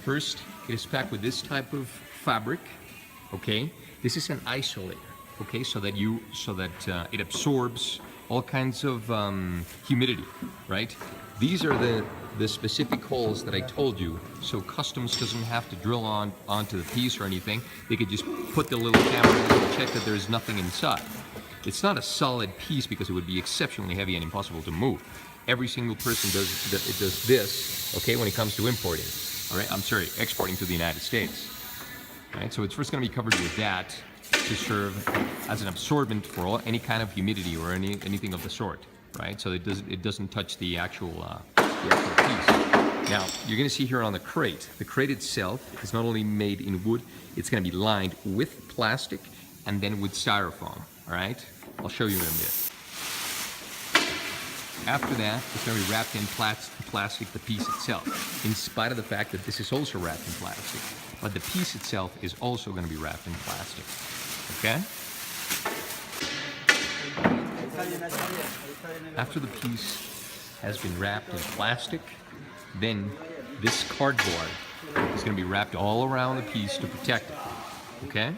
First, it is packed with this type of fabric, okay? This is an isolator, okay? So that it absorbs all kinds of humidity, right? These are the specific holes that I told you, so customs doesn't have to drill onto the piece or anything. They could just put the little camera in and check that there's nothing inside. It's not a solid piece because it would be exceptionally heavy and impossible to move. Every single person does this, okay, when it comes to importing. All right, I'm sorry, exporting to the United States. All right, so it's first going to be covered with that to serve as an absorbent for any kind of humidity or anything of the sort, right? So it doesn't touch the actual piece. Now you're going to see here on the crate itself is not only made in wood, it's going to be lined with plastic and then with styrofoam. All right, I'll show you in a bit. After that, it's going to be wrapped in plastic, the piece itself, in spite of the fact that this is also wrapped in plastic. But the piece itself is also going to be wrapped in plastic, okay? After the piece has been wrapped in plastic, then this cardboard is going to be wrapped all around the piece to protect it, okay?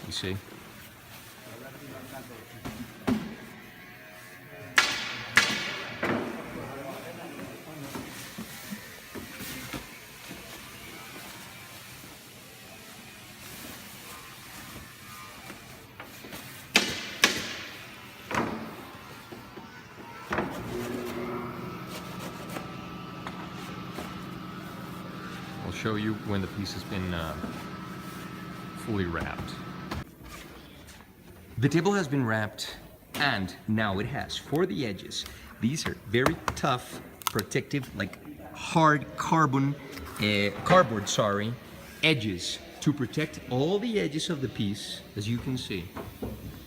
You see? I'll show you when the piece has been fully wrapped. The table has been wrapped, and now it has, for the edges, these are very tough, protective, like hard cardboard, edges to protect all the edges of the piece, as you can see,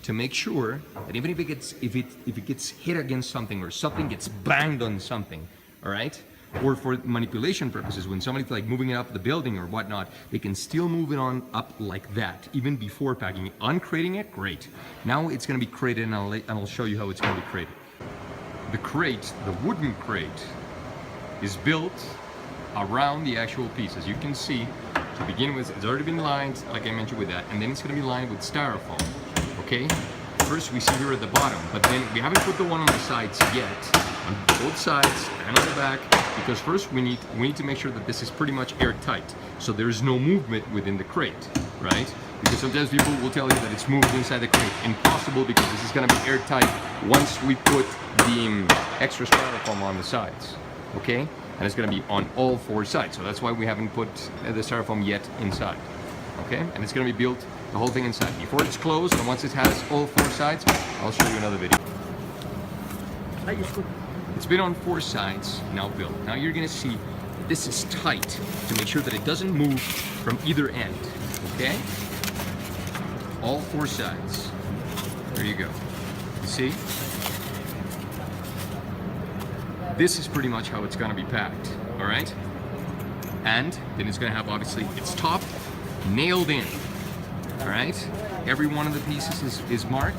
to make sure that even if it gets hit against something or something gets banged on something, all right? Or for manipulation purposes, when somebody's like moving it up the building or whatnot, they can still move it on up like that, even before packing it. Uncrating it, great. Now it's going to be crated, and I'll show you how it's going to be crated. The crate, the wooden crate, is built around the actual piece. As you can see, to begin with, it's already been lined, like I mentioned, with that, and then it's going to be lined with styrofoam, okay? First, we see here at the bottom, but then we haven't put the one on the sides yet, on both sides and on the back, because first we need to make sure that this is pretty much airtight, so there is no movement within the crate, right? Because sometimes people will tell you that it's moved inside the crate. Impossible, because this is going to be airtight once we put the extra styrofoam on the sides, okay? And it's going to be on all four sides, so that's why we haven't put the styrofoam yet inside, okay? And it's going to be built, the whole thing inside. Before it's closed, and once it has all four sides, I'll show you another video. It's been on four sides, now built. Now you're going to see that this is tight to make sure that it doesn't move from either end, okay? All four sides. There you go. You see? This is pretty much how it's going to be packed, all right? And then it's going to have, obviously, its top nailed in, all right? Every one of the pieces is marked.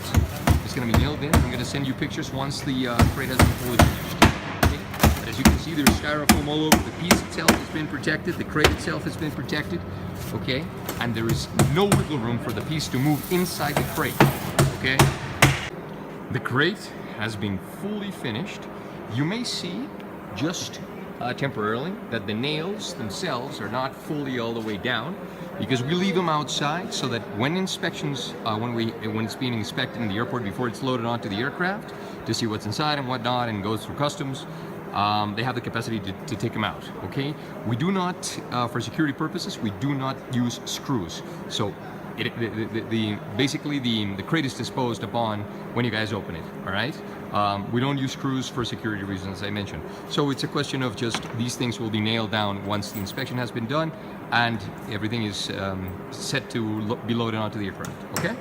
It's going to be nailed in. I'm going to send you pictures once the crate has been fully finished. Okay? But as you can see, there's styrofoam all over. The piece itself has been protected. The crate itself has been protected. Okay? And there is no wiggle room for the piece to move inside the crate. Okay? The crate has been fully finished. You may see, just temporarily, that the nails themselves are not fully all the way down, because we leave them outside so that when inspections, when it's being inspected in the airport before it's loaded onto the aircraft to see what's inside and whatnot and goes through customs, they have the capacity to take them out, okay? We do not, for security purposes, we do not use screws. So basically the crate is disposed upon when you guys open it, all right? We don't use screws for security reasons, as I mentioned. So it's a question of just these things will be nailed down once the inspection has been done and everything is set to be loaded onto the aircraft, okay?